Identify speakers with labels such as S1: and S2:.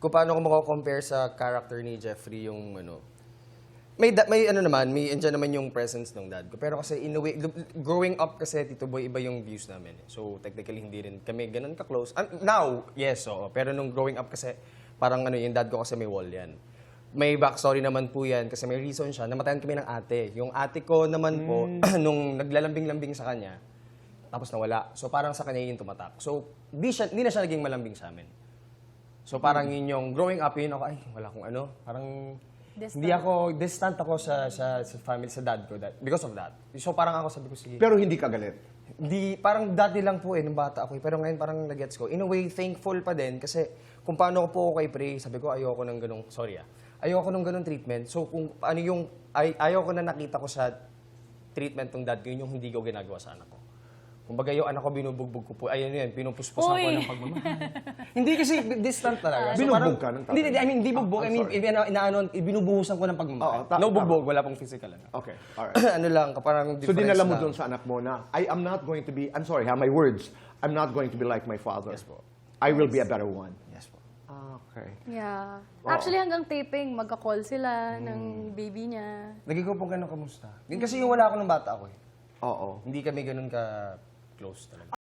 S1: kung paano ko mako-compare sa character ni Jeffrey yung ano, may ano naman, may andyan naman yung presence ng dad ko. Pero kasi in a way, growing up kasi, Tito Boy, iba yung views namin. So technically, hindi rin kami ganun ka-close. Now, yes, oo. Pero nung growing up kasi, parang ano, yung dad ko kasi may wall yan. May backstory naman po yan kasi may reason siya. Namatayan kami ng ate. Yung ate ko naman po, nung naglalambing-lambing sa kanya, tapos nawala. So parang sa kanya yung tumatak. So hindi na siya naging malambing sa amin. So parang yun yung growing up, yun ako, ay, wala akong ano. Parang hindi ako, distant ako sa family, sa dad ko, because of that. So parang ako sabi ko, sige.
S2: Pero hindi ka galit.
S1: Hindi, parang dati lang po nung bata ako. Pero ngayon parang nag-gets ko. In a way, thankful pa din kasi kung paano ko po ako kay Prey, sabi ko, ayoko ng ganong, ayoko ng ganong treatment. So kung ano yung, ayoko na nakita ko sa treatment ng dad ko, yun yung hindi ko ginagawa sa anak ko. Kumbaga yung anak ko, binubugbog ko po. Ayun yun, pinupuspos ako ng pagmamahal. Hindi kasi distant talaga. So,
S2: Binugbog ka ng tatay?
S1: Hindi, I mean, hindi bugbog. I mean, binubuhusan ko ng pagmamahal. No bugbog, wala pong physical. Ano.
S2: Okay, alright.
S1: Ano lang, parang
S2: So
S1: difference
S2: dinala mo
S1: lang.
S2: doon sa anak mo na, I am not going to be, I'm sorry ha, my words, I'm not going to be like my father.
S1: Yes po.
S2: I will be a better one.
S1: Yes po.
S2: Okay.
S3: Yeah. Actually, hanggang taping, magka-call sila ng baby niya.
S1: Lagi ko pong gano'n kamusta. Yun kasi yung wala ako ng bata ako eh.
S2: Oo.
S1: Hindi kami ganun ka-close talaga.